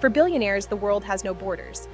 For billionaires, the world has no borders.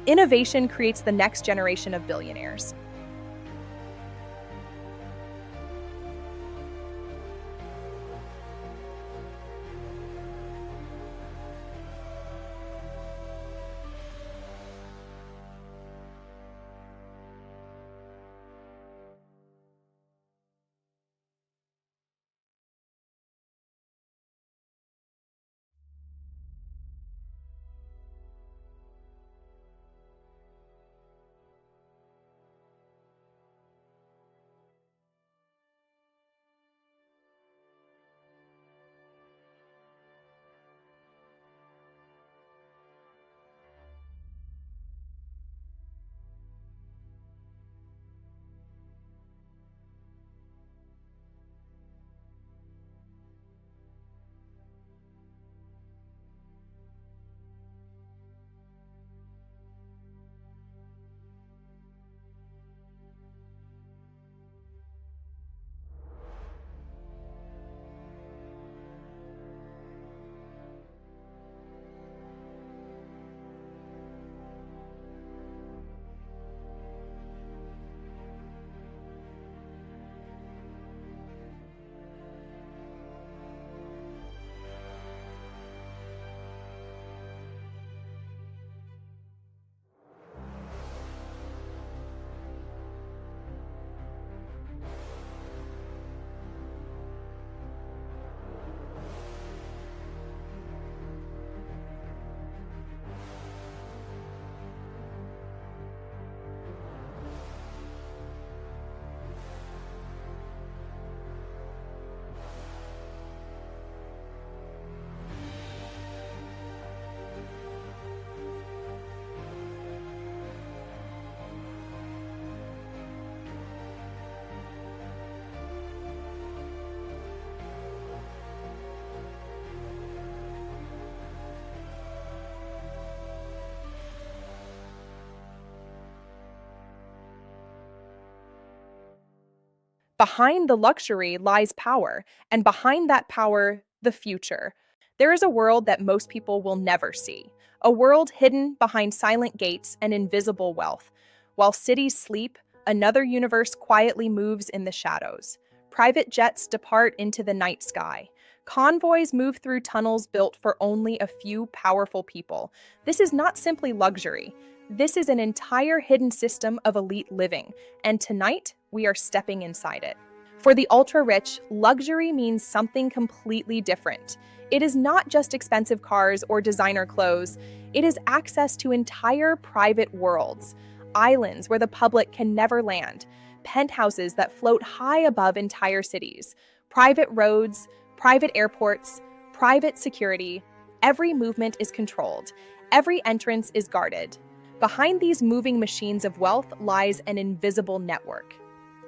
Innovation creates the next generation of billionaires. Behind the luxury lies power, and behind that power, the future. There is a world that most people will never see, a world hidden behind silent gates and invisible wealth. While cities sleep, another universe quietly moves in the shadows. Private jets depart into the night sky. Convoys move through tunnels built for only a few powerful people. This is not simply luxury. This is an entire hidden system of elite living, and tonight we are stepping inside it. For the ultra-rich, luxury means something completely different. It is not just expensive cars or designer clothes. It is access to entire private worlds, islands where the public can never land, penthouses that float high above entire cities, Private roads, private airports, private security. Every movement is controlled. Every entrance is guarded. Behind these moving machines of wealth lies an invisible network.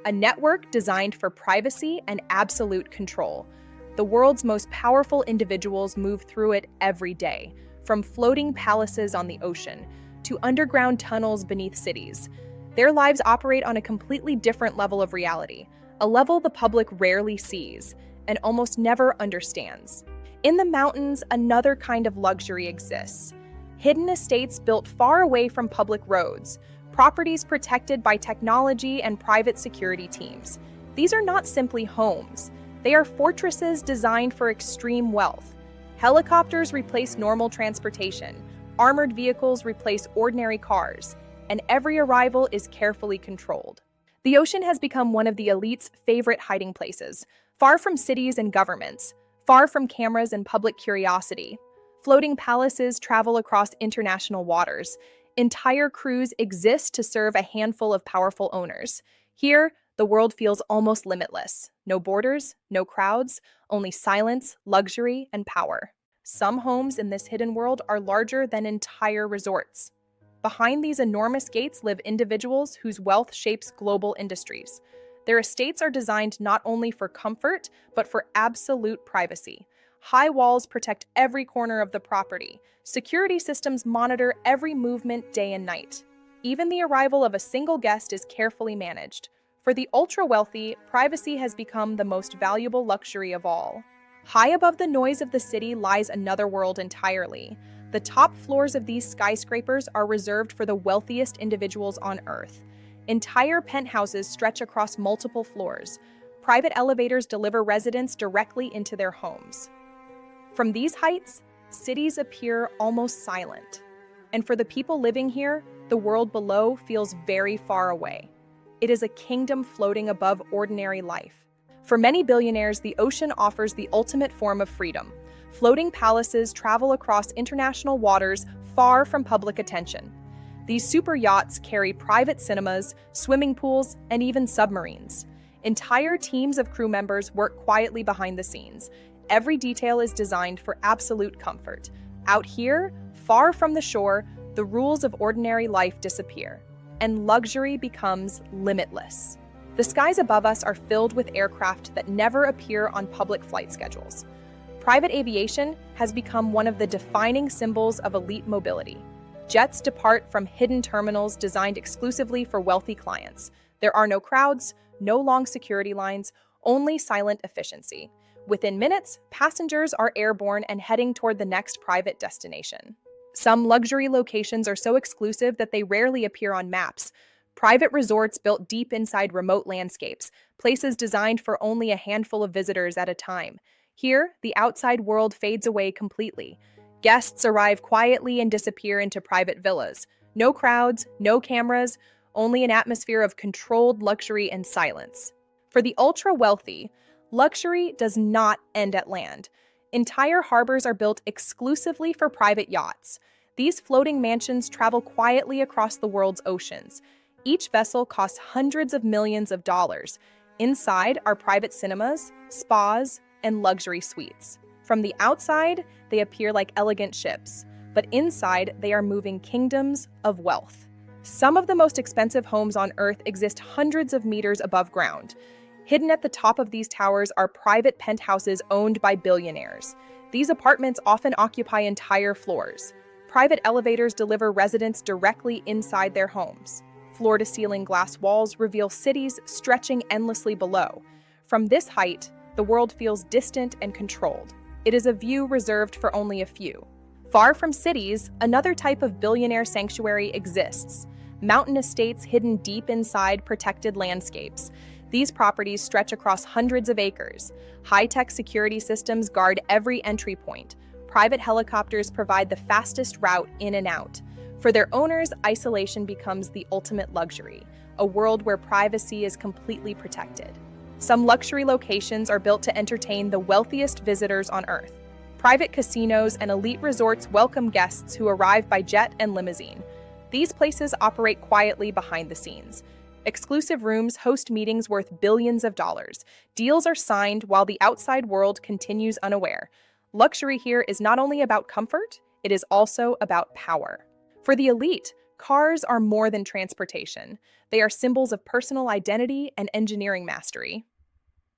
A network designed for privacy and absolute control. The world's most powerful individuals move through it every day, from floating palaces on the ocean to underground tunnels beneath cities. Their lives operate on a completely different level of reality, a level the public rarely sees and almost never understands. In the mountains, another kind of luxury exists. Hidden estates built far away from public roads, properties protected by technology and private security teams. These are not simply homes. They are fortresses designed for extreme wealth. Helicopters replace normal transportation. Armored vehicles replace ordinary cars, and every arrival is carefully controlled. The ocean has become one of the elite's favorite hiding places, far from cities and governments, far from cameras and public curiosity. Floating palaces travel across international waters. Entire crews exist to serve a handful of powerful owners. Here, the world feels almost limitless. No borders, no crowds, only silence, luxury, and power. Some homes in this hidden world are larger than entire resorts. Behind these enormous gates live individuals whose wealth shapes global industries. Their estates are designed not only for comfort, but for absolute privacy. High walls protect every corner of the property. Security systems monitor every movement day and night. Even the arrival of a single guest is carefully managed. For the ultra-wealthy, privacy has become the most valuable luxury of all. High above the noise of the city lies another world entirely. The top floors of these skyscrapers are reserved for the wealthiest individuals on Earth. Entire penthouses stretch across multiple floors. Private elevators deliver residents directly into their homes. From these heights, cities appear almost silent. And for the people living here, the world below feels very far away. It is a kingdom floating above ordinary life. For many billionaires, the ocean offers the ultimate form of freedom. Floating palaces travel across international waters far from public attention. These super yachts carry private cinemas, swimming pools, and even submarines. Entire teams of crew members work quietly behind the scenes. Every detail is designed for absolute comfort. Out here, far from the shore, the rules of ordinary life disappear, and luxury becomes limitless. The skies above us are filled with aircraft that never appear on public flight schedules. Private aviation has become one of the defining symbols of elite mobility. Jets depart from hidden terminals designed exclusively for wealthy clients. There are no crowds, no long security lines, only silent efficiency. Within minutes, passengers are airborne and heading toward the next private destination. Some luxury locations are so exclusive that they rarely appear on maps. Private resorts built deep inside remote landscapes, places designed for only a handful of visitors at a time. Here, the outside world fades away completely. Guests arrive quietly and disappear into private villas. No crowds, no cameras, only an atmosphere of controlled luxury and silence. For the ultra-wealthy, luxury does not end at land. Entire harbors are built exclusively for private yachts. These floating mansions travel quietly across the world's oceans. Each vessel costs hundreds of millions of dollars. Inside are private cinemas, spas, and luxury suites. From the outside, they appear like elegant ships, but inside they are moving kingdoms of wealth. Some of the most expensive homes on Earth exist hundreds of meters above ground. Hidden at the top of these towers are private penthouses owned by billionaires. These apartments often occupy entire floors. Private elevators deliver residents directly inside their homes. Floor-to-ceiling glass walls reveal cities stretching endlessly below. From this height, the world feels distant and controlled. It is a view reserved for only a few. Far from cities, another type of billionaire sanctuary exists. Mountain estates hidden deep inside protected landscapes. These properties stretch across hundreds of acres. High-tech security systems guard every entry point. Private helicopters provide the fastest route in and out. For their owners, isolation becomes the ultimate luxury, a world where privacy is completely protected. Some luxury locations are built to entertain the wealthiest visitors on Earth. Private casinos and elite resorts welcome guests who arrive by jet and limousine. These places operate quietly behind the scenes. Exclusive rooms host meetings worth billions of dollars. Deals are signed while the outside world continues unaware. Luxury here is not only about comfort, it is also about power. For the elite, cars are more than transportation. They are symbols of personal identity and engineering mastery.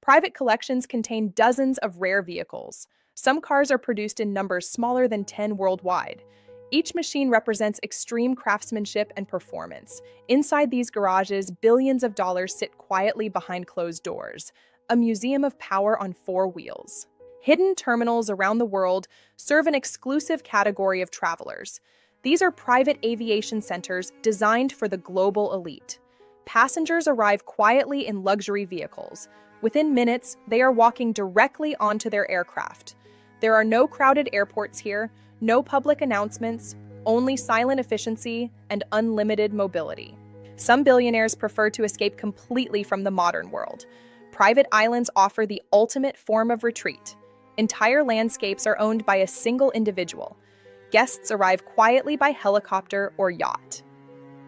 Private collections contain dozens of rare vehicles. Some cars are produced in numbers smaller than 10 worldwide. Each machine represents extreme craftsmanship and performance. Inside these garages, billions of dollars sit quietly behind closed doors, a museum of power on four wheels. Hidden terminals around the world serve an exclusive category of travelers. These are private aviation centers designed for the global elite. Passengers arrive quietly in luxury vehicles. Within minutes, they are walking directly onto their aircraft. There are no crowded airports here, no public announcements, only silent efficiency and unlimited mobility. Some billionaires prefer to escape completely from the modern world. Private islands offer the ultimate form of retreat. Entire landscapes are owned by a single individual. Guests arrive quietly by helicopter or yacht.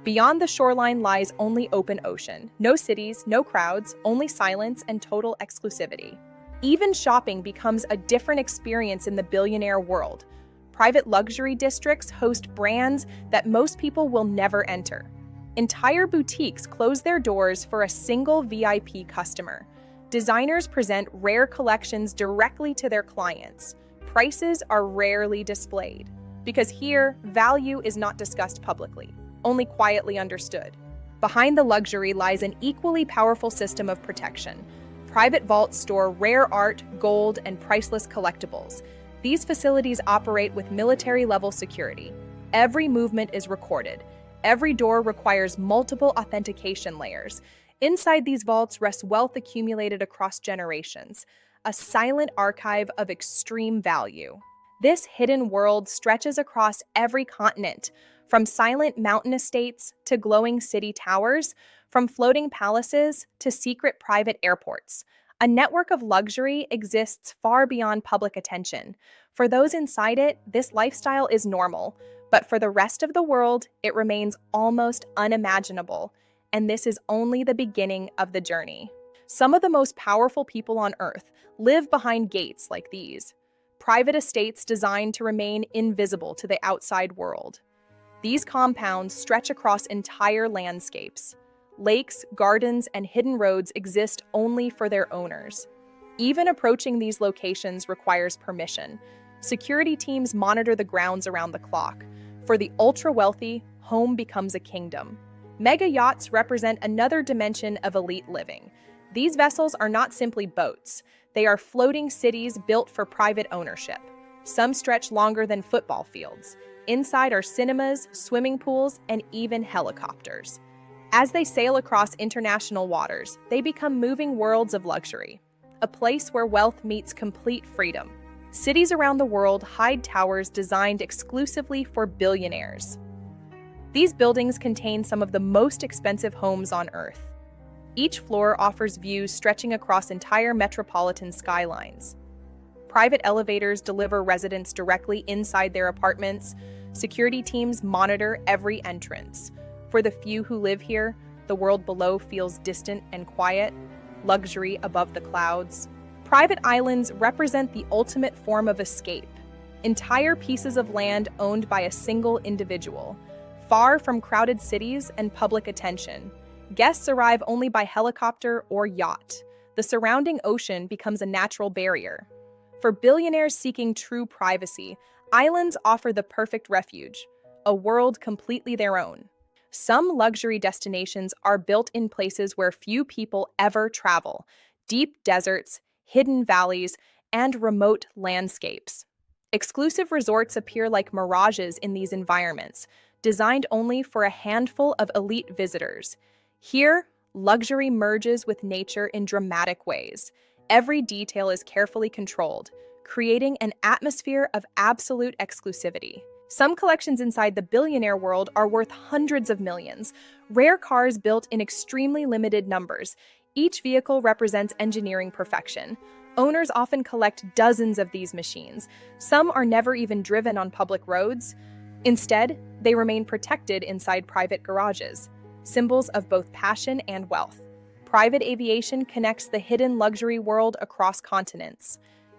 Beyond the shoreline lies only open ocean. No cities, no crowds, only silence and total exclusivity. Even shopping becomes a different experience in the billionaire world. Private luxury districts host brands that most people will never enter. Entire boutiques close their doors for a single VIP customer. Designers present rare collections directly to their clients. Prices are rarely displayed, because here, value is not discussed publicly, only quietly understood. Behind the luxury lies an equally powerful system of protection. Private vaults store rare art, gold, and priceless collectibles. These facilities operate with military-level security. Every movement is recorded. Every door requires multiple authentication layers. Inside these vaults rests wealth accumulated across generations, a silent archive of extreme value. This hidden world stretches across every continent, from silent mountain estates to glowing city towers, from floating palaces to secret private airports. A network of luxury exists far beyond public attention. For those inside it, this lifestyle is normal, but for the rest of the world, it remains almost unimaginable, and this is only the beginning of the journey. Some of the most powerful people on Earth live behind gates like these, private estates designed to remain invisible to the outside world. These compounds stretch across entire landscapes. Lakes, gardens, and hidden roads exist only for their owners. Even approaching these locations requires permission. Security teams monitor the grounds around the clock. For the ultra-wealthy, home becomes a kingdom. Mega yachts represent another dimension of elite living. These vessels are not simply boats. They are floating cities built for private ownership. Some stretch longer than football fields. Inside are cinemas, swimming pools, and even helicopters. As they sail across international waters, they become moving worlds of luxury, a place where wealth meets complete freedom. Cities around the world hide towers designed exclusively for billionaires. These buildings contain some of the most expensive homes on Earth. Each floor offers views stretching across entire metropolitan skylines. Private elevators deliver residents directly inside their apartments. Security teams monitor every entrance. For the few who live here, the world below feels distant and quiet, luxury above the clouds. Private islands represent the ultimate form of escape. Entire pieces of land owned by a single individual, far from crowded cities and public attention. Guests arrive only by helicopter or yacht. The surrounding ocean becomes a natural barrier. For billionaires seeking true privacy, islands offer the perfect refuge, a world completely their own. Some luxury destinations are built in places where few people ever travel: deep deserts, hidden valleys, and remote landscapes. Exclusive resorts appear like mirages in these environments, designed only for a handful of elite visitors. Here, luxury merges with nature in dramatic ways. Every detail is carefully controlled, creating an atmosphere of absolute exclusivity. Some collections inside the billionaire world are worth hundreds of millions. Rare cars built in extremely limited numbers. Each vehicle represents engineering perfection. Owners often collect dozens of these machines. Some are never even driven on public roads. Instead, they remain protected inside private garages. symbols of both passion and wealth. Private aviation connects the hidden luxury world across continents.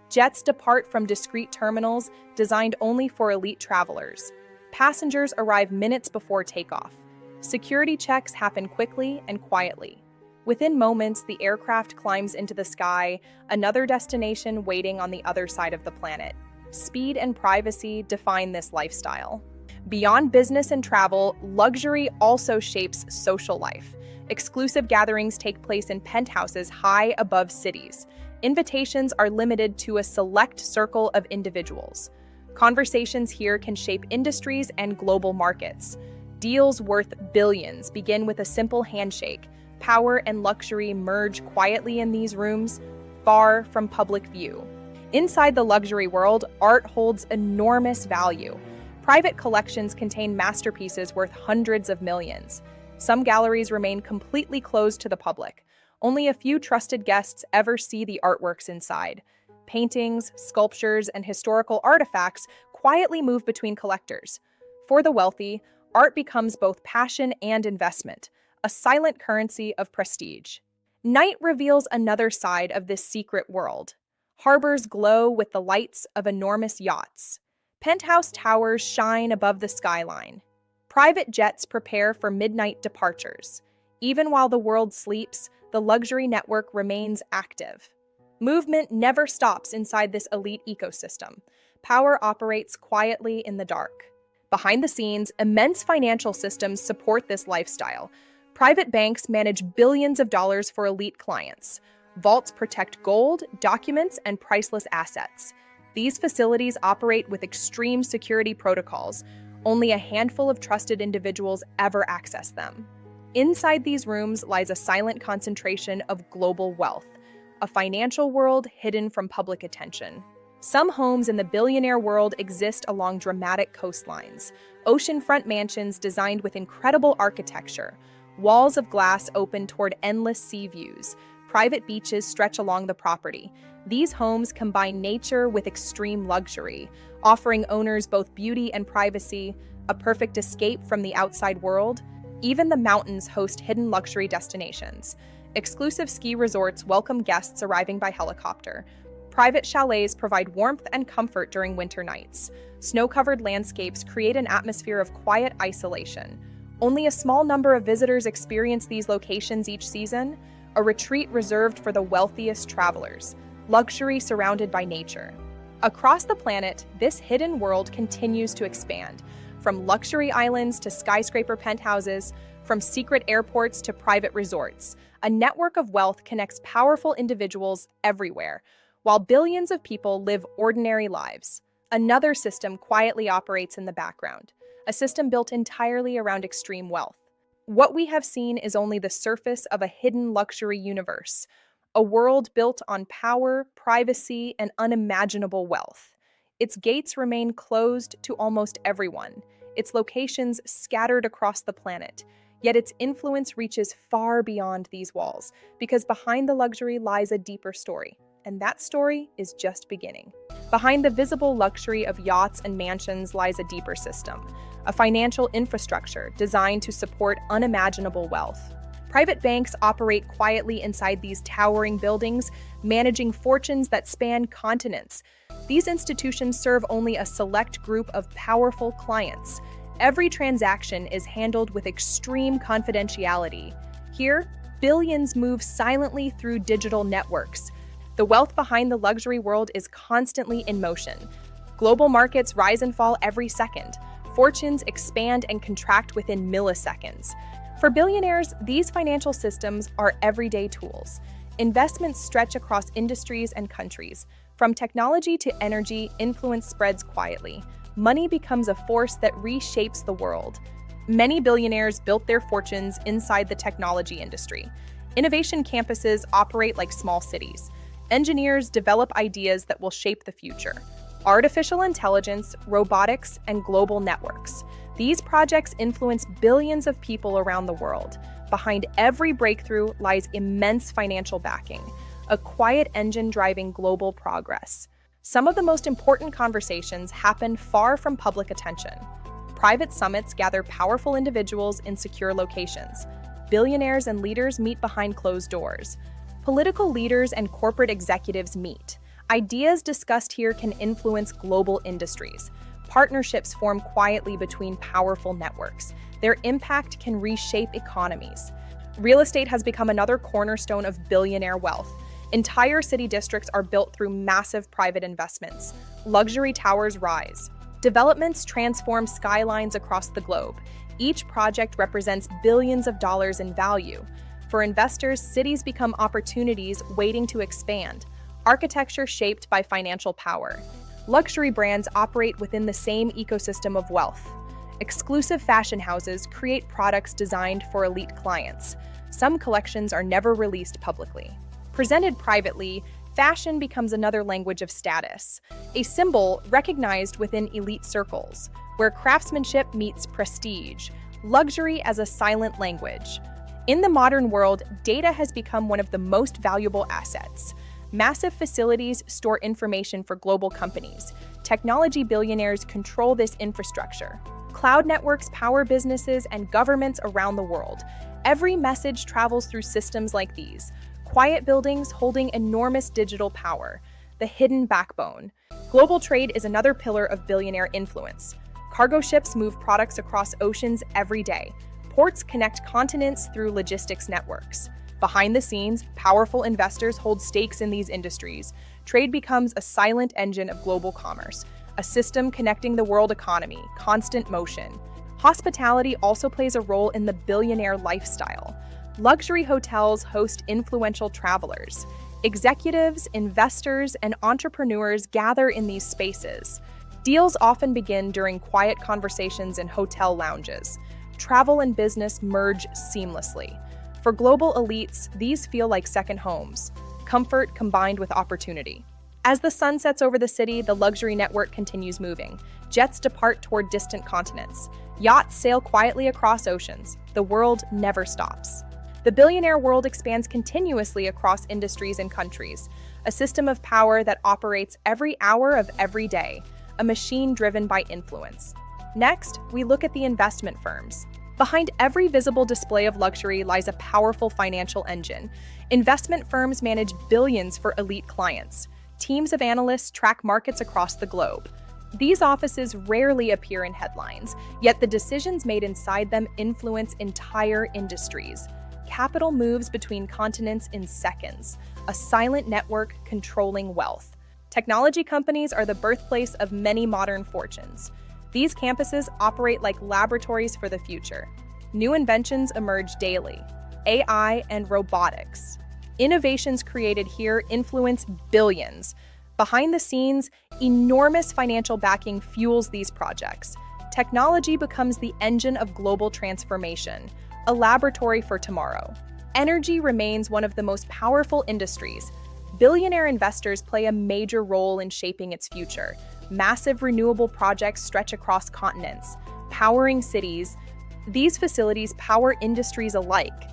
Jets depart from discreet terminals designed only for elite travelers. Passengers arrive minutes before takeoff. Security checks happen quickly and quietly. Within moments, the aircraft climbs into the sky, another destination waiting on the other side of the planet. Speed and privacy define this lifestyle. Beyond business and travel, luxury also shapes social life. Exclusive gatherings take place in penthouses high above cities. Invitations are limited to a select circle of individuals. Conversations here can shape industries and global markets. Deals worth billions begin with a simple handshake. Power and luxury merge quietly in these rooms, far from public view. Inside the luxury world, art holds enormous value. Private collections contain masterpieces worth hundreds of millions. Some galleries remain completely closed to the public. Only a few trusted guests ever see the artworks inside. Paintings, sculptures, and historical artifacts quietly move between collectors. For the wealthy, art becomes both passion and investment, a silent currency of prestige. Night reveals another side of this secret world. Harbors glow with the lights of enormous yachts. Penthouse towers shine above the skyline. Private jets prepare for midnight departures. Even while the world sleeps, the luxury network remains active. Movement never stops inside this elite ecosystem. Power operates quietly in the dark. Behind the scenes, immense financial systems support this lifestyle. Private banks manage billions of dollars for elite clients. Vaults protect gold, documents, and priceless assets. These facilities operate with extreme security protocols. Only a handful of trusted individuals ever access them. Inside these rooms lies a silent concentration of global wealth, a financial world hidden from public attention. Some homes in the billionaire world exist along dramatic coastlines, oceanfront mansions designed with incredible architecture, walls of glass open toward endless sea views, private beaches stretch along the property. These homes combine nature with extreme luxury, offering owners both beauty and privacy, a perfect escape from the outside world. Even the mountains host hidden luxury destinations. Exclusive ski resorts welcome guests arriving by helicopter. Private chalets provide warmth and comfort during winter nights. Snow-covered landscapes create an atmosphere of quiet isolation. Only a small number of visitors experience these locations each season, a retreat reserved for the wealthiest travelers, luxury surrounded by nature. Across the planet, this hidden world continues to expand, from luxury islands to skyscraper penthouses, from secret airports to private resorts. A network of wealth connects powerful individuals everywhere, while billions of people live ordinary lives. Another system quietly operates in the background, a system built entirely around extreme wealth. What we have seen is only the surface of a hidden luxury universe, a world built on power, privacy, and unimaginable wealth. Its gates remain closed to almost everyone, its locations scattered across the planet. Yet its influence reaches far beyond these walls, because behind the luxury lies a deeper story, and that story is just beginning. Behind the visible luxury of yachts and mansions lies a deeper system, a financial infrastructure designed to support unimaginable wealth. Private banks operate quietly inside these towering buildings, managing fortunes that span continents. These institutions serve only a select group of powerful clients. Every transaction is handled with extreme confidentiality. Here, billions move silently through digital networks. The wealth behind the luxury world is constantly in motion. Global markets rise and fall every second. Fortunes expand and contract within milliseconds. For billionaires, these financial systems are everyday tools. Investments stretch across industries and countries. From technology to energy, influence spreads quietly. Money becomes a force that reshapes the world. Many billionaires built their fortunes inside the technology industry. Innovation campuses operate like small cities. Engineers develop ideas that will shape the future. Artificial intelligence, robotics, and global networks. These projects influence billions of people around the world. Behind every breakthrough lies immense financial backing, a quiet engine driving global progress. Some of the most important conversations happen far from public attention. Private summits gather powerful individuals in secure locations. Billionaires and leaders meet behind closed doors. Political leaders and corporate executives meet. Ideas discussed here can influence global industries. Partnerships form quietly between powerful networks. Their impact can reshape economies. Real estate has become another cornerstone of billionaire wealth. Entire city districts are built through massive private investments. Luxury towers rise. Developments transform skylines across the globe. Each project represents billions of dollars in value. For investors, cities become opportunities waiting to expand. Architecture shaped by financial power. Luxury brands operate within the same ecosystem of wealth. Exclusive fashion houses create products designed for elite clients. Some collections are never released publicly. Presented privately, fashion becomes another language of status, a symbol recognized within elite circles, where craftsmanship meets prestige, luxury as a silent language. In the modern world, data has become one of the most valuable assets. Massive facilities store information for global companies. Technology billionaires control this infrastructure. Cloud networks power businesses and governments around the world. Every message travels through systems like these. Quiet buildings holding enormous digital power. The hidden backbone. Global trade is another pillar of billionaire influence. Cargo ships move products across oceans every day. Ports connect continents through logistics networks. Behind the scenes, powerful investors hold stakes in these industries. Trade becomes a silent engine of global commerce, a system connecting the world economy, constant motion. Hospitality also plays a role in the billionaire lifestyle. Luxury hotels host influential travelers. Executives, investors, and entrepreneurs gather in these spaces. Deals often begin during quiet conversations in hotel lounges. Travel and business merge seamlessly. For global elites, these feel like second homes, comfort combined with opportunity. As the sun sets over the city, the luxury network continues moving. Jets depart toward distant continents. Yachts sail quietly across oceans. The world never stops. The billionaire world expands continuously across industries and countries, a system of power that operates every hour of every day, a machine driven by influence. Next, we look at the investment firms. Behind every visible display of luxury lies a powerful financial engine. Investment firms manage billions for elite clients. Teams of analysts track markets across the globe. These offices rarely appear in headlines, yet the decisions made inside them influence entire industries. Capital moves between continents in seconds, a silent network controlling wealth. Technology companies are the birthplace of many modern fortunes. These campuses operate like laboratories for the future. New inventions emerge daily. AI and robotics. Innovations created here influence billions. Behind the scenes, enormous financial backing fuels these projects. Technology becomes the engine of global transformation, a laboratory for tomorrow. Energy remains one of the most powerful industries. Billionaire investors play a major role in shaping its future. Massive renewable projects stretch across continents, powering cities. These facilities power industries alike.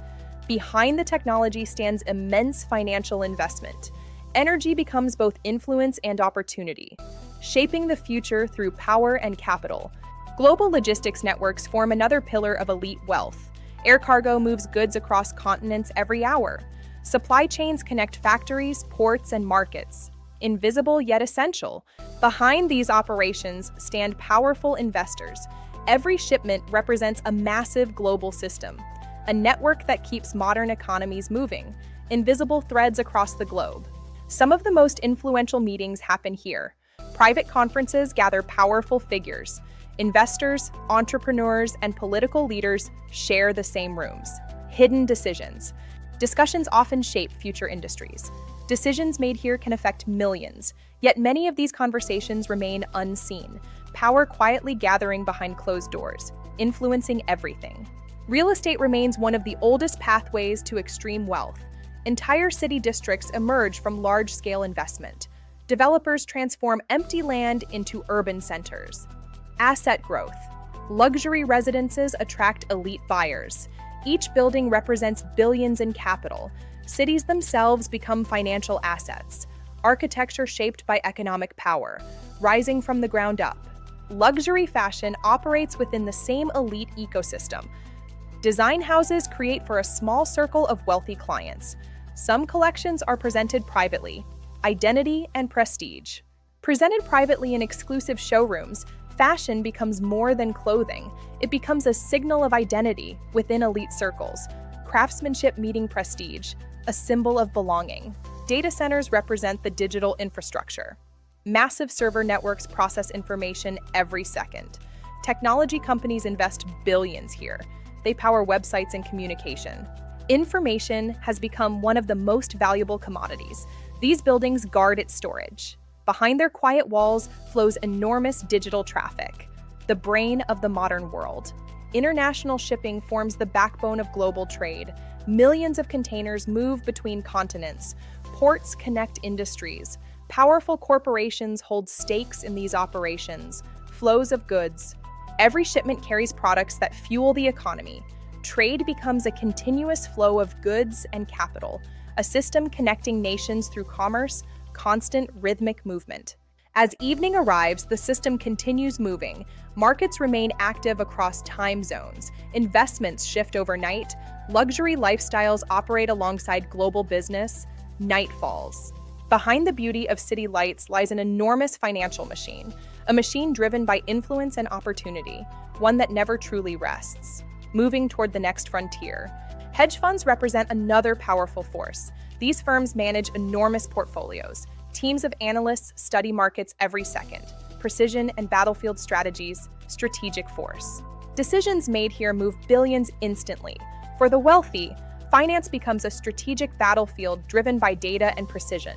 Behind the technology stands immense financial investment. Energy becomes both influence and opportunity, shaping the future through power and capital. Global logistics networks form another pillar of elite wealth. Air cargo moves goods across continents every hour. Supply chains connect factories, ports, and markets. Invisible yet essential. Behind these operations stand powerful investors. Every shipment represents a massive global system, a network that keeps modern economies moving, invisible threads across the globe. Some of the most influential meetings happen here. Private conferences gather powerful figures. Investors, entrepreneurs, and political leaders share the same rooms. Hidden decisions. Discussions often shape future industries. Decisions made here can affect millions, yet many of these conversations remain unseen, power quietly gathering behind closed doors, influencing everything. Real estate remains one of the oldest pathways to extreme wealth. Entire city districts emerge from large-scale investment. Developers transform empty land into urban centers. Asset growth. Luxury residences attract elite buyers. Each building represents billions in capital. Cities themselves become financial assets. Architecture shaped by economic power, rising from the ground up. Luxury fashion operates within the same elite ecosystem. Design houses create for a small circle of wealthy clients. Some collections are presented privately. Identity and prestige. Presented privately in exclusive showrooms, fashion becomes more than clothing. It becomes a signal of identity within elite circles. Craftsmanship meeting prestige, a symbol of belonging. Data centers represent the digital infrastructure. Massive server networks process information every second. Technology companies invest billions here. They power websites and communication. Information has become one of the most valuable commodities. These buildings guard its storage. Behind their quiet walls flows enormous digital traffic, the brain of the modern world. International shipping forms the backbone of global trade. Millions of containers move between continents. Ports connect industries. Powerful corporations hold stakes in these operations. Flows of goods. Every shipment carries products that fuel the economy. Trade becomes a continuous flow of goods and capital, a system connecting nations through commerce, constant rhythmic movement. As evening arrives, the system continues moving. Markets remain active across time zones. Investments shift overnight. Luxury lifestyles operate alongside global business. Night falls. Behind the beauty of city lights lies an enormous financial machine, a machine driven by influence and opportunity, one that never truly rests. Moving toward the next frontier. Hedge funds represent another powerful force. These firms manage enormous portfolios. Teams of analysts study markets every second. Precision and battlefield strategies, strategic force. Decisions made here move billions instantly. For the wealthy, finance becomes a strategic battlefield driven by data and precision.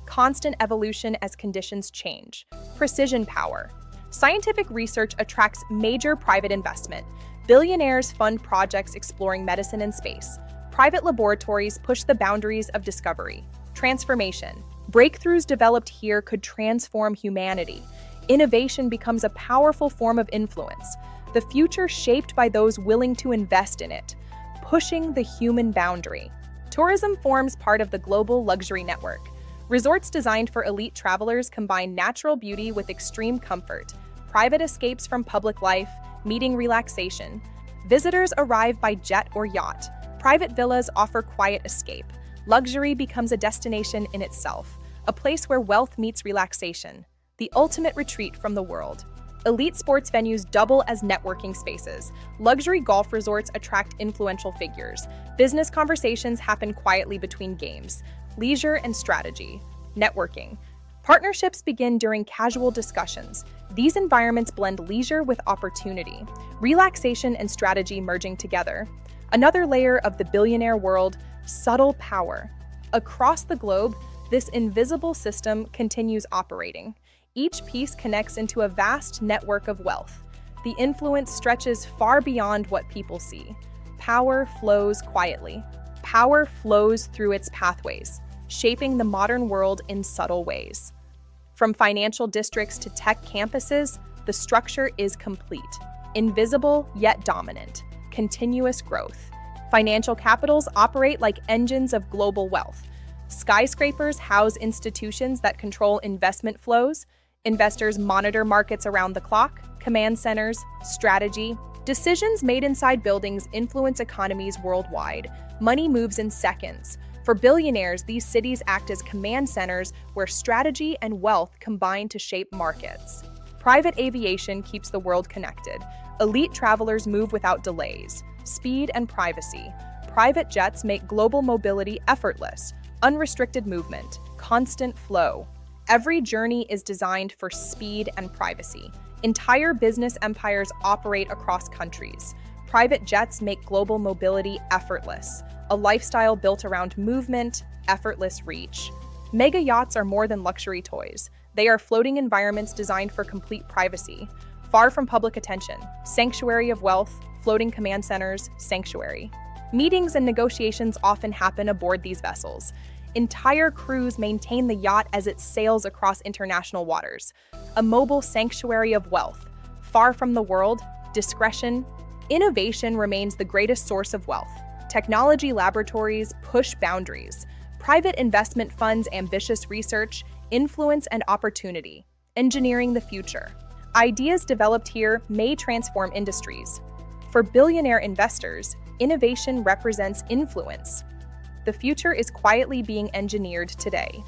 Constant evolution as conditions change. Precision power. Scientific research attracts major private investment. Billionaires fund projects exploring medicine and space. Private laboratories push the boundaries of discovery. Transformation. Breakthroughs developed here could transform humanity. Innovation becomes a powerful form of influence. The future shaped by those willing to invest in it. Pushing the human boundary. Tourism forms part of the global luxury network. Resorts designed for elite travelers combine natural beauty with extreme comfort. Private escapes from public life, meeting relaxation. Visitors arrive by jet or yacht. Private villas offer quiet escape. Luxury becomes a destination in itself, a place where wealth meets relaxation, the ultimate retreat from the world. Elite sports venues double as networking spaces. Luxury golf resorts attract influential figures. Business conversations happen quietly between games. Leisure and strategy. Networking. Partnerships begin during casual discussions. These environments blend leisure with opportunity, relaxation and strategy merging together. Another layer of the billionaire world, subtle power. Across the globe, this invisible system continues operating. Each piece connects into a vast network of wealth. The influence stretches far beyond what people see. Power flows quietly. Power flows through its pathways, shaping the modern world in subtle ways. From financial districts to tech campuses, the structure is complete. Invisible yet dominant. Continuous growth. Financial capitals operate like engines of global wealth. Skyscrapers house institutions that control investment flows. Investors monitor markets around the clock. Command centers, strategy. Decisions made inside buildings influence economies worldwide. Money moves in seconds. For billionaires, these cities act as command centers where strategy and wealth combine to shape markets. Private aviation keeps the world connected. Elite travelers move without delays. Speed and privacy. Private jets make global mobility effortless. Unrestricted movement. Constant flow. Every journey is designed for speed and privacy. Entire business empires operate across countries. Private jets make global mobility effortless. A lifestyle built around movement, effortless reach. Mega yachts are more than luxury toys. They are floating environments designed for complete privacy. Far from public attention. Sanctuary of wealth, floating command centers, sanctuary. Meetings and negotiations often happen aboard these vessels. Entire crews maintain the yacht as it sails across international waters. A mobile sanctuary of wealth. Far from the world, discretion. Innovation remains the greatest source of wealth. Technology laboratories push boundaries. Private investment funds ambitious research, influence and opportunity. Engineering the future. Ideas developed here may transform industries. For billionaire investors, innovation represents influence. The future is quietly being engineered today,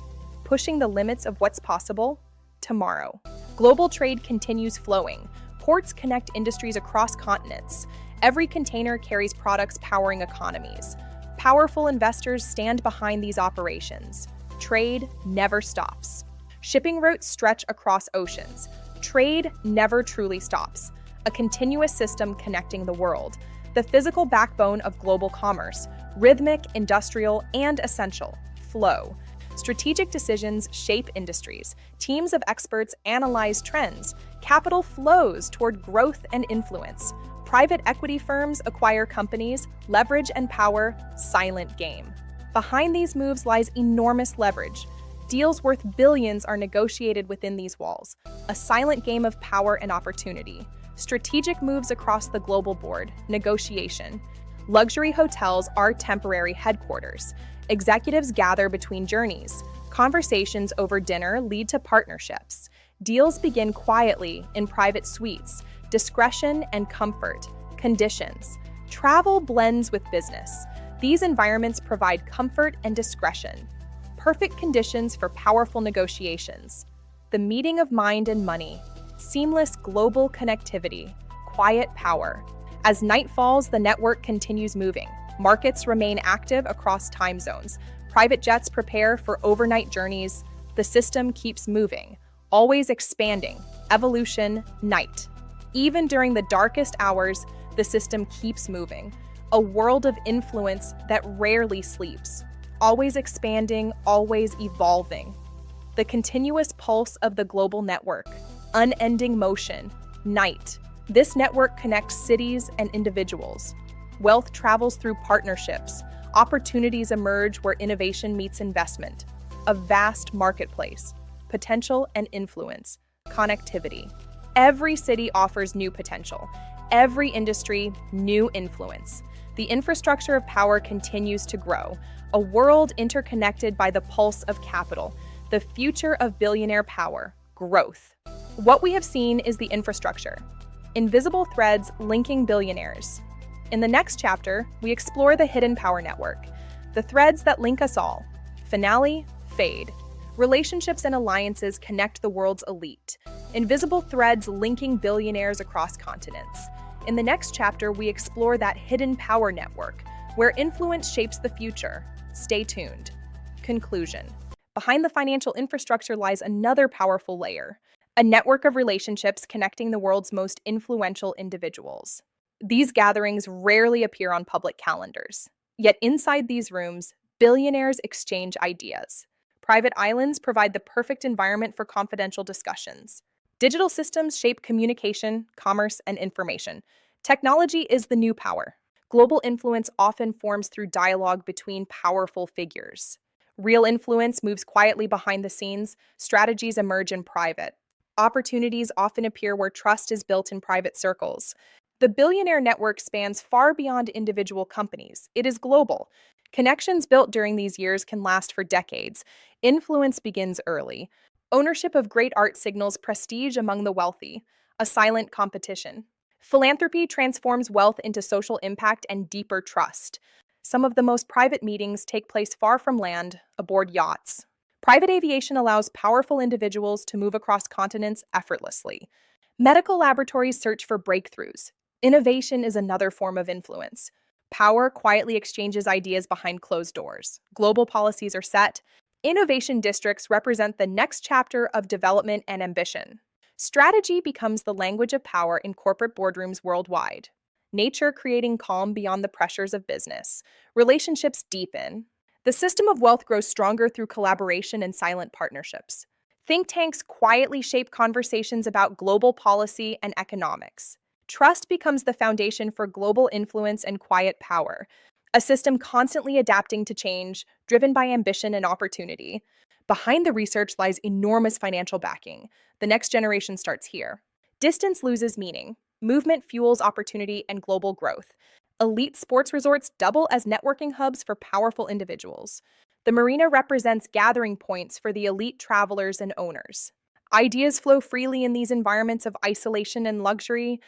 pushing the limits of what's possible tomorrow. Global trade continues flowing. Ports connect industries across continents. Every container carries products powering economies. Powerful investors stand behind these operations. Trade never stops. Shipping routes stretch across oceans. Trade never truly stops. A continuous system connecting the world. The physical backbone of global commerce. Rhythmic, industrial, and essential. Flow. Strategic decisions shape industries. Teams of experts analyze trends. Capital flows toward growth and influence. Private equity firms acquire companies. Leverage and power, silent game. Behind these moves lies enormous leverage. Deals worth billions are negotiated within these walls. A silent game of power and opportunity. Strategic moves across the global board. Negotiation. Luxury hotels are temporary headquarters. Executives gather between journeys. Conversations over dinner lead to partnerships. Deals begin quietly in private suites. Discretion and comfort. Conditions. Travel blends with business. These environments provide comfort and discretion. Perfect conditions for powerful negotiations. The meeting of mind and money. Seamless global connectivity. Quiet power. As night falls, the network continues moving. Markets remain active across time zones. Private jets prepare for overnight journeys. The system keeps moving, always expanding. Evolution, night. Even during the darkest hours, the system keeps moving. A world of influence that rarely sleeps. Always expanding, always evolving. The continuous pulse of the global network. Unending motion, night. This network connects cities and individuals. Wealth travels through partnerships. Opportunities emerge where innovation meets investment. A vast marketplace. Potential and influence. Connectivity. Every city offers new potential. Every industry, new influence. The infrastructure of power continues to grow. A world interconnected by the pulse of capital. The future of billionaire power. Growth. What we have seen is the infrastructure. Invisible threads linking billionaires. In the next chapter, we explore the hidden power network, the threads that link us all. Finale, fade. Relationships and alliances connect the world's elite. Invisible threads linking billionaires across continents. In the next chapter, we explore that hidden power network, where influence shapes the future. Stay tuned. Conclusion. Behind the financial infrastructure lies another powerful layer, a network of relationships connecting the world's most influential individuals. These gatherings rarely appear on public calendars. Yet inside these rooms, billionaires exchange ideas. Private islands provide the perfect environment for confidential discussions. Digital systems shape communication, commerce, and information. Technology is the new power. Global influence often forms through dialogue between powerful figures. Real influence moves quietly behind the scenes. Strategies emerge in private. Opportunities often appear where trust is built in private circles. The billionaire network spans far beyond individual companies. It is global. Connections built during these years can last for decades. Influence begins early. Ownership of great art signals prestige among the wealthy, a silent competition. Philanthropy transforms wealth into social impact and deeper trust. Some of the most private meetings take place far from land, aboard yachts. Private aviation allows powerful individuals to move across continents effortlessly. Medical laboratories search for breakthroughs. Innovation is another form of influence. Power quietly exchanges ideas behind closed doors. Global policies are set. Innovation districts represent the next chapter of development and ambition. Strategy becomes the language of power in corporate boardrooms worldwide. Nature creating calm beyond the pressures of business. Relationships deepen. The system of wealth grows stronger through collaboration and silent partnerships. Think tanks quietly shape conversations about global policy and economics. Trust becomes the foundation for global influence and quiet power, a system constantly adapting to change, driven by ambition and opportunity. Behind the research lies enormous financial backing. The next generation starts here. Distance loses meaning. Movement fuels opportunity and global growth. Elite sports resorts double as networking hubs for powerful individuals. The marina represents gathering points for the elite travelers and owners. Ideas flow freely in these environments of isolation and luxury.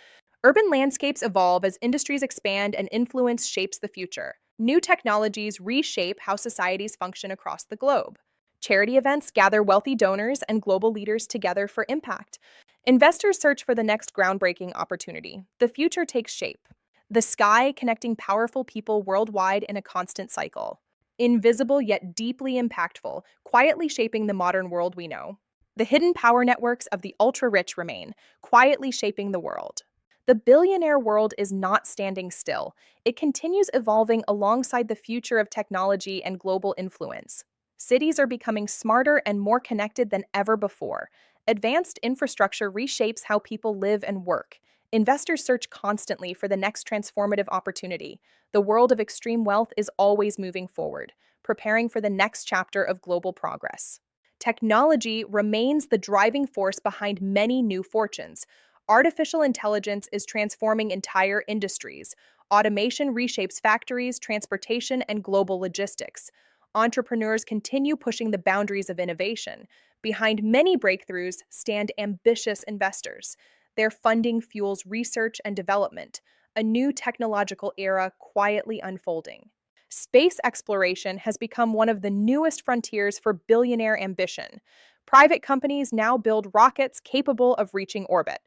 Urban landscapes evolve as industries expand and influence shapes the future. New technologies reshape how societies function across the globe. Charity events gather wealthy donors and global leaders together for impact. Investors search for the next groundbreaking opportunity. The future takes shape. The sky connecting powerful people worldwide in a constant cycle. Invisible yet deeply impactful, quietly shaping the modern world we know. The hidden power networks of the ultra-rich remain, quietly shaping the world. The billionaire world is not standing still. It continues evolving alongside the future of technology and global influence. Cities are becoming smarter and more connected than ever before. Advanced infrastructure reshapes how people live and work. Investors search constantly for the next transformative opportunity. The world of extreme wealth is always moving forward, preparing for the next chapter of global progress. Technology remains the driving force behind many new fortunes. Artificial intelligence is transforming entire industries. Automation reshapes factories, transportation, and global logistics. Entrepreneurs continue pushing the boundaries of innovation. Behind many breakthroughs stand ambitious investors. Their funding fuels research and development, a new technological era quietly unfolding. Space exploration has become one of the newest frontiers for billionaire ambition. Private companies now build rockets capable of reaching orbit.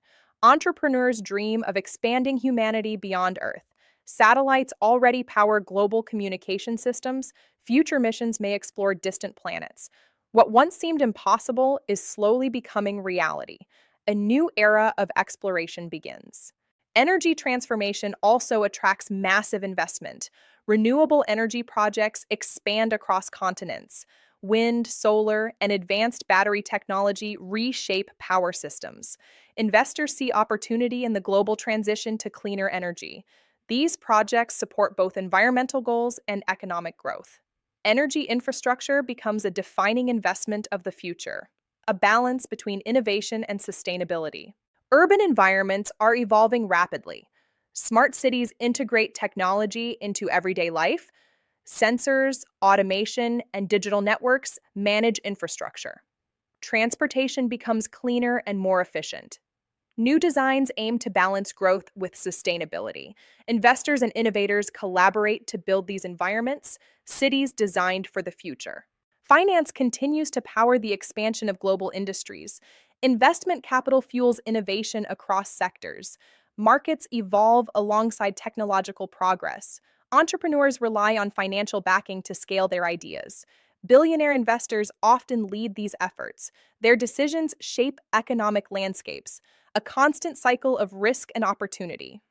Entrepreneurs dream of expanding humanity beyond Earth. Satellites already power global communication systems. Future missions may explore distant planets. What once seemed impossible is slowly becoming reality. A new era of exploration begins. Energy transformation also attracts massive investment. Renewable energy projects expand across continents. Wind, solar, and advanced battery technology reshape power systems. Investors see opportunity in the global transition to cleaner energy. These projects support both environmental goals and economic growth. Energy infrastructure becomes a defining investment of the future, a balance between innovation and sustainability. Urban environments are evolving rapidly. Smart cities integrate technology into everyday life. Sensors, automation, and digital networks manage infrastructure. Transportation becomes cleaner and more efficient. New designs aim to balance growth with sustainability. Investors and innovators collaborate to build these environments, cities designed for the future. Finance continues to power the expansion of global industries. Investment capital fuels innovation across sectors. Markets evolve alongside technological progress. Entrepreneurs rely on financial backing to scale their ideas. Billionaire investors often lead these efforts. Their decisions shape economic landscapes, a constant cycle of risk and opportunity.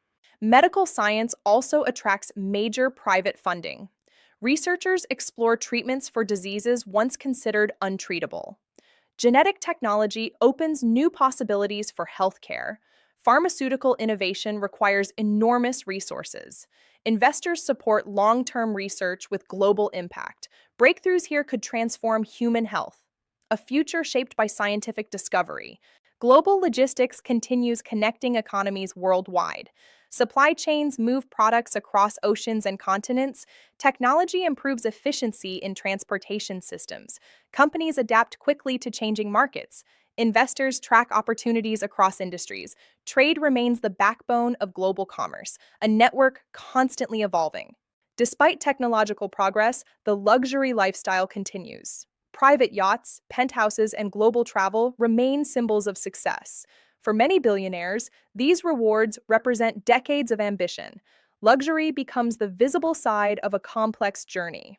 Medical science also attracts major private funding. Researchers explore treatments for diseases once considered untreatable. Genetic technology opens new possibilities for healthcare. Pharmaceutical innovation requires enormous resources. Investors support long-term research with global impact. Breakthroughs here could transform human health. A future shaped by scientific discovery. Global logistics continues connecting economies worldwide. Supply chains move products across oceans and continents. Technology improves efficiency in transportation systems. Companies adapt quickly to changing markets. Investors track opportunities across industries. Trade remains the backbone of global commerce, a network constantly evolving. Despite technological progress, the luxury lifestyle continues. Private yachts, penthouses, and global travel remain symbols of success. For many billionaires, these rewards represent decades of ambition. Luxury becomes the visible side of a complex journey.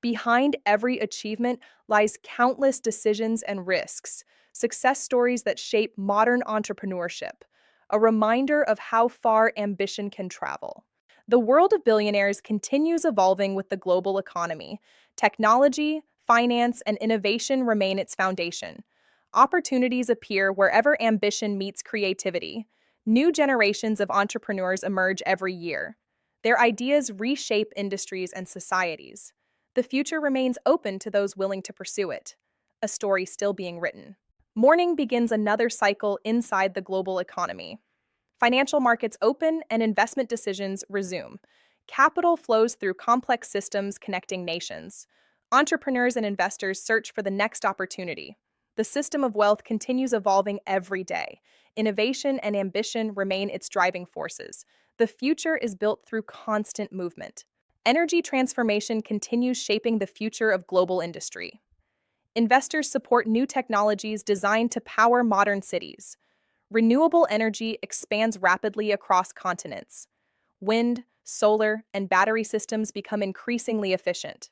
Behind every achievement lies countless decisions and risks, success stories that shape modern entrepreneurship, a reminder of how far ambition can travel. The world of billionaires continues evolving with the global economy. Technology, finance, and innovation remain its foundation. Opportunities appear wherever ambition meets creativity. New generations of entrepreneurs emerge every year. Their ideas reshape industries and societies. The future remains open to those willing to pursue it, a story still being written. Morning begins another cycle inside the global economy. Financial markets open and investment decisions resume. Capital flows through complex systems connecting nations. Entrepreneurs and investors search for the next opportunity. The system of wealth continues evolving every day. Innovation and ambition remain its driving forces. The future is built through constant movement. Energy transformation continues shaping the future of global industry. Investors support new technologies designed to power modern cities. Renewable energy expands rapidly across continents. Wind, solar, and battery systems become increasingly efficient.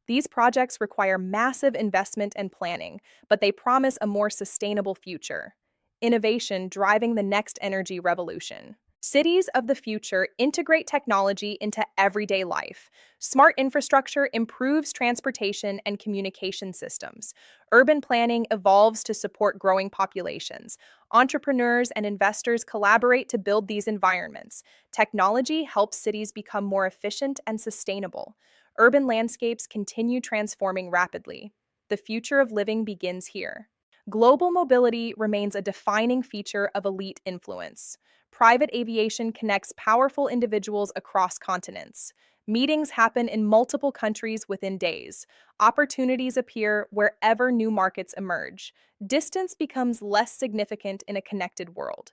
These projects require massive investment and planning, but they promise a more sustainable future. Innovation driving the next energy revolution. Cities of the future integrate technology into everyday life. Smart infrastructure improves transportation and communication systems. Urban planning evolves to support growing populations. Entrepreneurs and investors collaborate to build these environments. Technology helps cities become more efficient and sustainable. Urban landscapes continue transforming rapidly. The future of living begins here. Global mobility remains a defining feature of elite influence. Private aviation connects powerful individuals across continents. Meetings happen in multiple countries within days. Opportunities appear wherever new markets emerge. Distance becomes less significant in a connected world.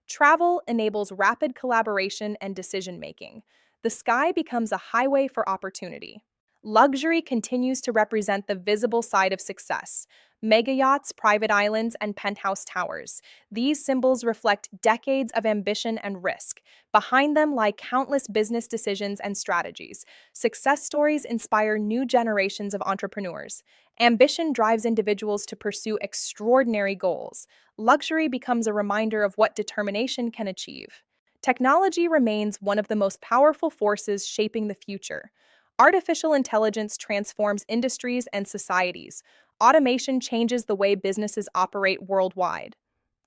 Travel enables rapid collaboration and decision-making. The sky becomes a highway for opportunity. Luxury continues to represent the visible side of success. Mega yachts, private islands, and penthouse towers. These symbols reflect decades of ambition and risk. Behind them lie countless business decisions and strategies. Success stories inspire new generations of entrepreneurs. Ambition drives individuals to pursue extraordinary goals. Luxury becomes a reminder of what determination can achieve. Technology remains one of the most powerful forces shaping the future. Artificial intelligence transforms industries and societies. Automation changes the way businesses operate worldwide.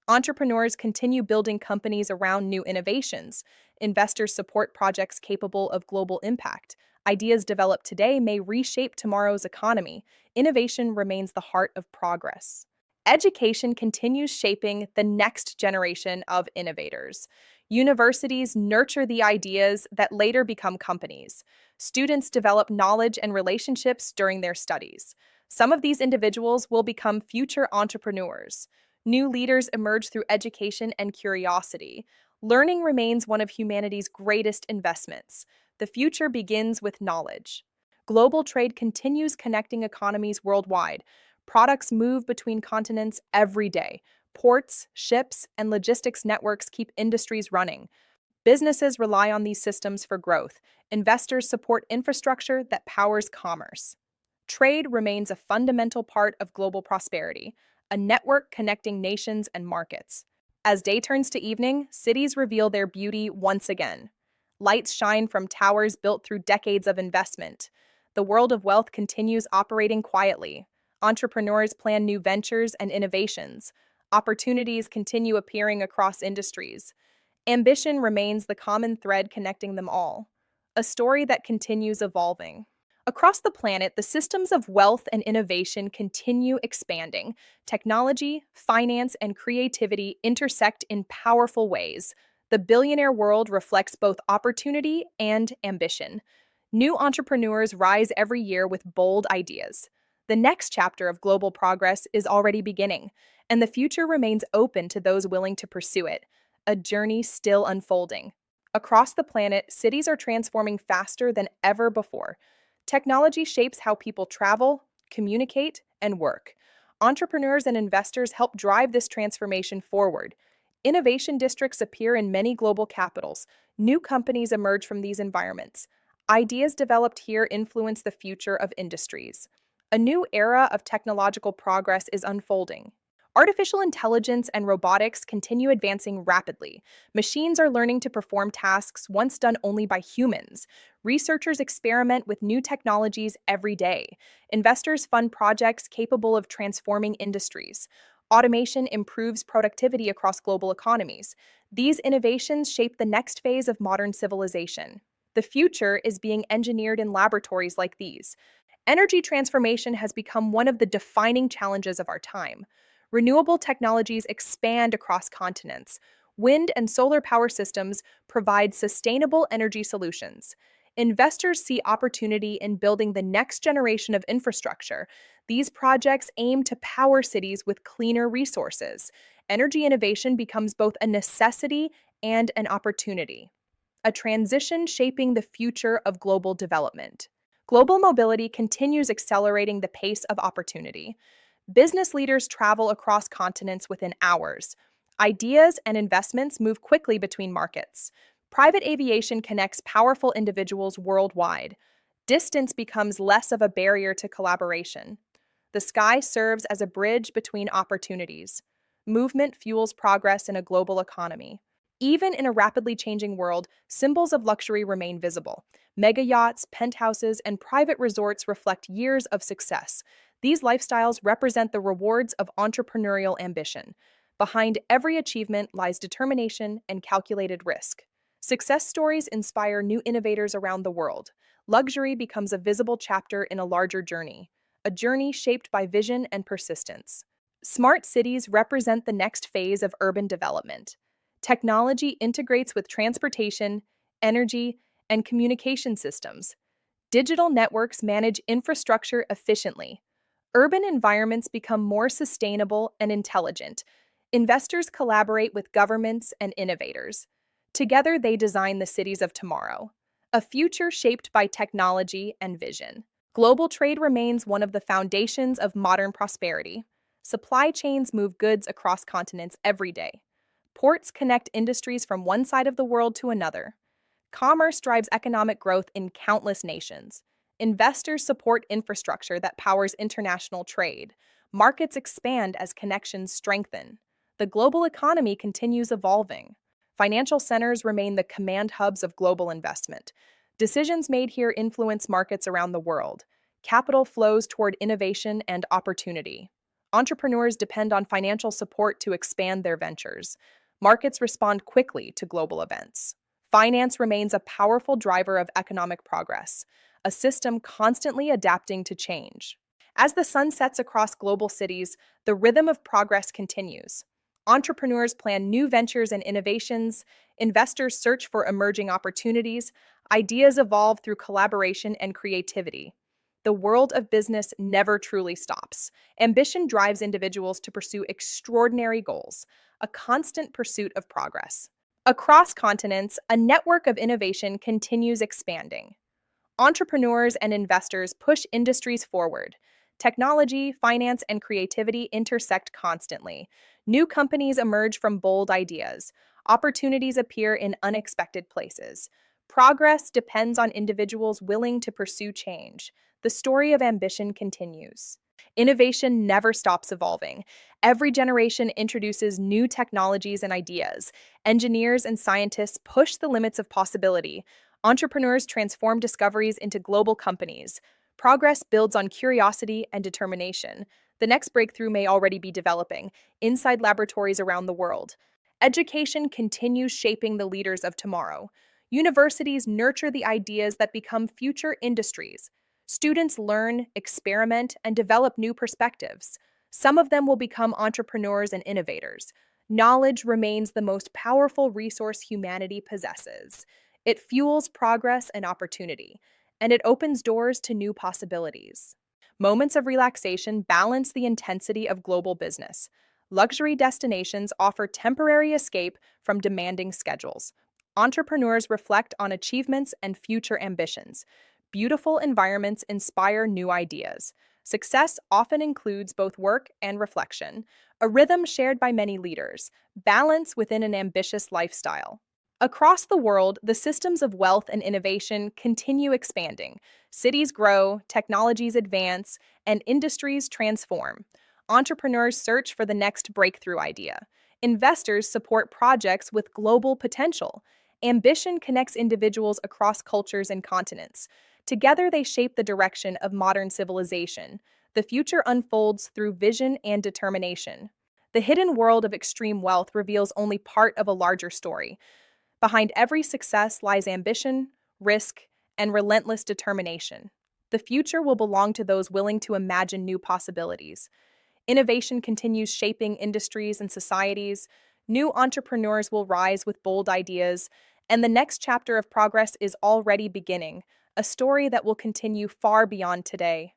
Entrepreneurs continue building companies around new innovations. Investors support projects capable of global impact. Ideas developed today may reshape tomorrow's economy. Innovation remains the heart of progress. Education continues shaping the next generation of innovators. Universities nurture the ideas that later become companies. Students develop knowledge and relationships during their studies. Some of these individuals will become future entrepreneurs. New leaders emerge through education and curiosity. Learning remains one of humanity's greatest investments. The future begins with knowledge. Global trade continues connecting economies worldwide. Products move between continents every day. Ports, ships, and logistics networks keep industries running. Businesses rely on these systems for growth. Investors support infrastructure that powers commerce. Trade remains a fundamental part of global prosperity, a network connecting nations and markets. As day turns to evening, cities reveal their beauty once again. Lights shine from towers built through decades of investment. The world of wealth continues operating quietly. Entrepreneurs plan new ventures and innovations. Opportunities continue appearing across industries. Ambition remains the common thread connecting them all, a story that continues evolving. Across the planet, the systems of wealth and innovation continue expanding. Technology, finance, and creativity intersect in powerful ways. The billionaire world reflects both opportunity and ambition. New entrepreneurs rise every year with bold ideas. The next chapter of global progress is already beginning, and the future remains open to those willing to pursue it, a journey still unfolding. Across the planet, cities are transforming faster than ever before. Technology shapes how people travel, communicate, and work. Entrepreneurs and investors help drive this transformation forward. Innovation districts appear in many global capitals. New companies emerge from these environments. Ideas developed here influence the future of industries. A new era of technological progress is unfolding. Artificial intelligence and robotics continue advancing rapidly. Machines are learning to perform tasks once done only by humans. Researchers experiment with new technologies every day. Investors fund projects capable of transforming industries. Automation improves productivity across global economies. These innovations shape the next phase of modern civilization. The future is being engineered in laboratories like these. Energy transformation has become one of the defining challenges of our time. Renewable technologies expand across continents. Wind and solar power systems provide sustainable energy solutions. Investors see opportunity in building the next generation of infrastructure. These projects aim to power cities with cleaner resources. Energy innovation becomes both a necessity and an opportunity, a transition shaping the future of global development. Global mobility continues accelerating the pace of opportunity. Business leaders travel across continents within hours. Ideas and investments move quickly between markets. Private aviation connects powerful individuals worldwide. Distance becomes less of a barrier to collaboration. The sky serves as a bridge between opportunities. Movement fuels progress in a global economy. Even in a rapidly changing world, symbols of luxury remain visible. Mega yachts, penthouses, and private resorts reflect years of success. These lifestyles represent the rewards of entrepreneurial ambition. Behind every achievement lies determination and calculated risk. Success stories inspire new innovators around the world. Luxury becomes a visible chapter in a larger journey, a journey shaped by vision and persistence. Smart cities represent the next phase of urban development. Technology integrates with transportation, energy, and communication systems. Digital networks manage infrastructure efficiently. Urban environments become more sustainable and intelligent. Investors collaborate with governments and innovators. Together, they design the cities of tomorrow, a future shaped by technology and vision. Global trade remains one of the foundations of modern prosperity. Supply chains move goods across continents every day. Ports connect industries from one side of the world to another. Commerce drives economic growth in countless nations. Investors support infrastructure that powers international trade. Markets expand as connections strengthen. The global economy continues evolving. Financial centers remain the command hubs of global investment. Decisions made here influence markets around the world. Capital flows toward innovation and opportunity. Entrepreneurs depend on financial support to expand their ventures. Markets respond quickly to global events. Finance remains a powerful driver of economic progress, a system constantly adapting to change. As the sun sets across global cities, the rhythm of progress continues. Entrepreneurs plan new ventures and innovations, investors search for emerging opportunities, ideas evolve through collaboration and creativity. The world of business never truly stops. Ambition drives individuals to pursue extraordinary goals, a constant pursuit of progress. Across continents, a network of innovation continues expanding. Entrepreneurs and investors push industries forward. Technology, finance, and creativity intersect constantly. New companies emerge from bold ideas. Opportunities appear in unexpected places. Progress depends on individuals willing to pursue change. The story of ambition continues. Innovation never stops evolving. Every generation introduces new technologies and ideas. Engineers and scientists push the limits of possibility. Entrepreneurs transform discoveries into global companies. Progress builds on curiosity and determination. The next breakthrough may already be developing inside laboratories around the world. Education continues shaping the leaders of tomorrow. Universities nurture the ideas that become future industries. Students learn, experiment, and develop new perspectives. Some of them will become entrepreneurs and innovators. Knowledge remains the most powerful resource humanity possesses. It fuels progress and opportunity, and it opens doors to new possibilities. Moments of relaxation balance the intensity of global business. Luxury destinations offer temporary escape from demanding schedules. Entrepreneurs reflect on achievements and future ambitions. Beautiful environments inspire new ideas. Success often includes both work and reflection, a rhythm shared by many leaders, balance within an ambitious lifestyle. Across the world, the systems of wealth and innovation continue expanding. Cities grow, technologies advance, and industries transform. Entrepreneurs search for the next breakthrough idea. Investors support projects with global potential. Ambition connects individuals across cultures and continents. Together, they shape the direction of modern civilization. The future unfolds through vision and determination. The hidden world of extreme wealth reveals only part of a larger story. Behind every success lies ambition, risk, and relentless determination. The future will belong to those willing to imagine new possibilities. Innovation continues shaping industries and societies. New entrepreneurs will rise with bold ideas, and the next chapter of progress is already beginning, a story that will continue far beyond today.